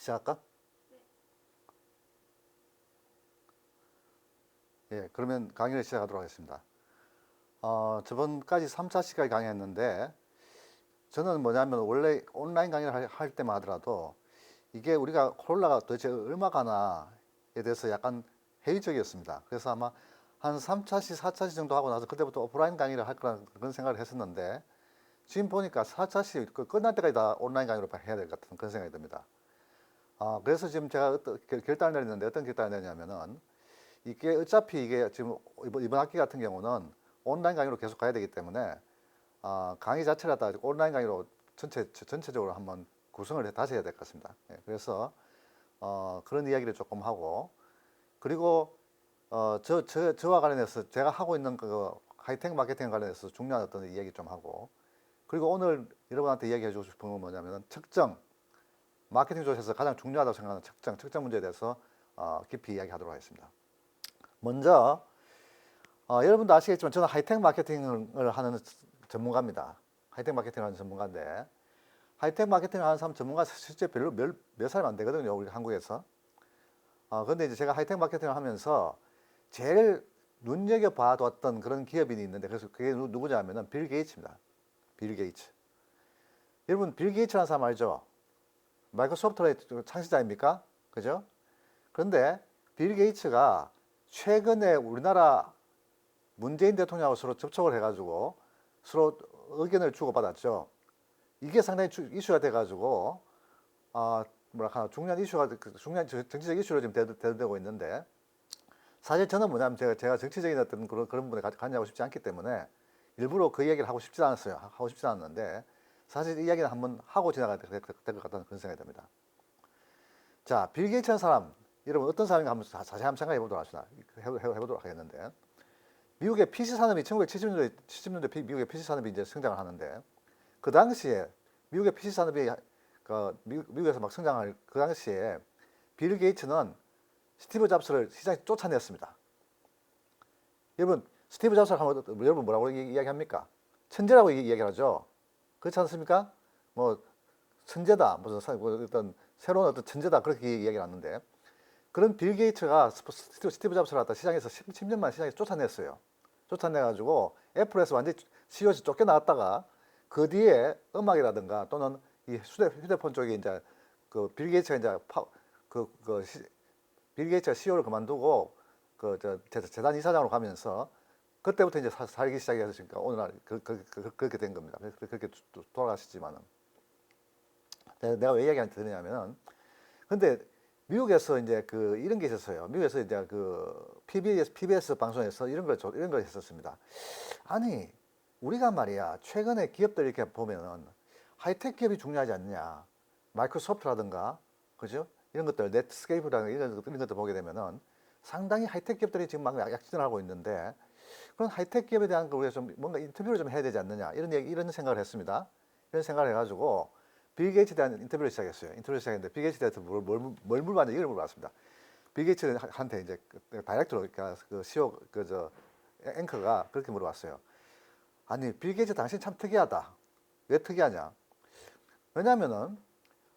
시작할까? 예, 그러면 강의를 시작하도록 하겠습니다. 저번까지 3차 시까지 강의했는데, 저는 뭐냐면 원래 온라인 강의를 할 때만 하더라도 이게 우리가 코로나가 도대체 얼마 가나에 대해서 약간 회의적이었습니다. 그래서 아마 한 3차시, 4차시 정도 하고 나서 그때부터 오프라인 강의를 할 거라는 그런 생각을 했었는데, 지금 보니까 4차시 끝날 때까지 다 온라인 강의로 해야 될 것 같은 그런 생각이 듭니다. 그래서 지금 제가 결단을 내렸는데, 어떤 결단을 내렸냐면은, 이게 어차피 이게 지금 이번 학기 같은 경우는 온라인 강의로 계속 가야 되기 때문에 강의 자체를 다 온라인 강의로 전체적으로 한번 구성을 다시 해야 될 것 같습니다. 예, 그래서 그런 이야기를 조금 하고, 그리고 저와 관련해서 제가 하고 있는 그 하이텍 마케팅 관련해서 중요한 어떤 이야기 좀 하고, 그리고 오늘 여러분한테 이야기해 주고 싶은 건 뭐냐면은 측정, 마케팅 조사에서 가장 중요하다고 생각하는 측정 문제에 대해서 깊이 이야기하도록 하겠습니다. 먼저 여러분도 아시겠지만 저는 하이텍 마케팅을 하는 전문가입니다. 하이텍 마케팅을 하는 전문가인데, 하이텍 마케팅을 하는 사람 전문가 실제 별로 몇 사람 안 되거든요, 우리 한국에서. 그런데 이제 제가 하이텍 마케팅을 하면서 제일 눈여겨봐뒀던 그런 기업인이 있는데, 그래서 그게 누구냐면은 빌 게이츠입니다. 빌 게이츠. 여러분, 빌 게이츠라는 사람 알죠? 마이크로소프트의 창시자입니까? 그죠? 그런데 빌 게이츠가 최근에 우리나라 문재인 대통령하고 서로 접촉을 해가지고 서로 의견을 주고받았죠. 이게 상당히 이슈가 돼가지고 뭐랄까 중요한 이슈가 중요한 정치적 이슈로 지금 대두되고 있는데, 사실 저는 뭐냐면 제가 정치적인 어떤 그런 부분에 관여하고 싶지 않기 때문에 일부러 그 이야기를 하고 싶지 않았어요. 하고 싶지 않았는데, 사실 이 이야기는 한번 하고 지나가야 될 것 같다는 그런 생각이 듭니다. 자, 빌 게이츠라는 사람, 여러분 어떤 사람인가 한번 자세히 한번 생각해 보도록 합시다. 해보도록 하겠는데, 미국의 PC 산업이 1970년대 미국의 PC 산업이 이제 성장을 하는데, 그 당시에 미국의 PC 산업이 미국에서 막 성장할 그 당시에 빌 게이츠는 스티브 잡스를 시장에 쫓아냈습니다. 여러분, 스티브 잡스를 하면 여러분 뭐라고 이야기합니까? 천재라고 이야기하죠. 그렇지 않습니까? 뭐 천재다, 무슨 어떤 새로운 어떤 천재다, 그렇게 이야기를 하는데, 그런 빌 게이츠가 스티브 잡스를 갖다 시장에서 10년 만에 시장에서 쫓아냈어요. 쫓아내가지고 애플에서 완전히 CEO에서 쫓겨나왔다가 그 뒤에 음악이라든가 또는 이 휴대폰 쪽에 이제 그 빌 게이츠가 이제 빌 게이츠가 CEO를 그만두고 재단 이사장으로 가면서 그때부터 이제 살기 시작했으니까 오늘날 그렇게 된 겁니다. 그렇게 돌아가시지만은, 내가 왜 이야기하는 드리냐면은, 근데 미국에서 이제 이런 게 있었어요. 미국에서 이제 PBS 방송에서 이런 걸 했었습니다. 아니, 우리가 말이야, 최근에 기업들 이렇게 보면은 하이텍 기업이 중요하지 않느냐. 마이크로소프트라든가, 그죠? 이런 것들, 넷스케이프라든가 이런 것들 보게 되면은 상당히 하이텍 기업들이 지금 막 약진을 하고 있는데, 그런 하이텍 기업에 대한 거 우리가 좀 뭔가 인터뷰를 좀 해야 되지 않느냐. 이런 생각을 했습니다. 이런 생각을 해가지고, 빌 게이츠에 대한 인터뷰를 시작했어요. 인터뷰를 시작했는데, 빌 게이츠에 대해서 뭘 물어봤는지 이걸 물어봤습니다. 빌 게이츠한테 이제 다이렉트로, 그러니까 CEO, 앵커가 그렇게 물어봤어요. 아니, 빌 게이츠 당신 참 특이하다. 왜 특이하냐? 왜냐면은,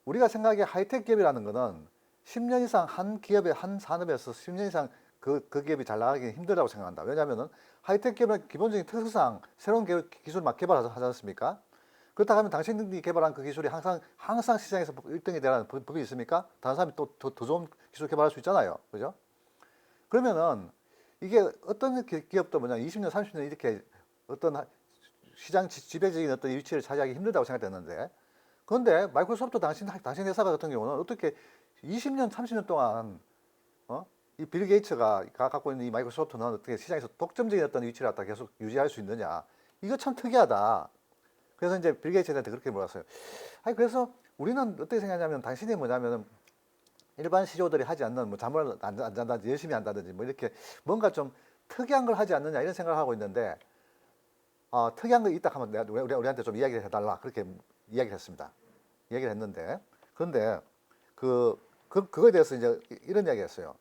우리가 생각하기에 하이텍 기업이라는 거는 10년 이상 한 기업의 한 산업에서 10년 이상 그 기업이 잘 나가기 힘들다고 생각한다. 왜냐면은, 하이텍 기업은 기본적인 특성상 새로운 기술 막 개발하지 않습니까? 그렇다 하면 당신들이 개발한 그 기술이 항상 시장에서 1등이 되라는 법이 있습니까? 다른 사람이 또 더 좋은 기술 개발할 수 있잖아요. 그죠? 그러면은 이게 어떤 기업도 뭐냐, 20년, 30년 이렇게 어떤 시장 지배적인 어떤 위치를 차지하기 힘들다고 생각됐는데, 그런데 마이크로소프트 당신 회사 같은 경우는 어떻게 20년, 30년 동안 이 빌 게이츠가 갖고 있는 이 마이크로소프트는 어떻게 시장에서 독점적인 어떤 위치를 갖다 계속 유지할 수 있느냐? 이거 참 특이하다. 그래서 이제 빌 게이츠한테 그렇게 물었어요. 아니, 그래서 우리는 어떻게 생각하냐면, 당신이 뭐냐면은 일반 CEO들이 하지 않는 뭐 잠을 안 잔다든지 열심히 한다든지 뭐 이렇게 뭔가 좀 특이한 걸 하지 않느냐, 이런 생각을 하고 있는데, 특이한 거 있다 하면 내가 우리한테 좀 이야기를 해달라, 그렇게 이야기를 했습니다. 이야기를 했는데, 그런데 그거에 대해서 이제 이런 이야기 했어요.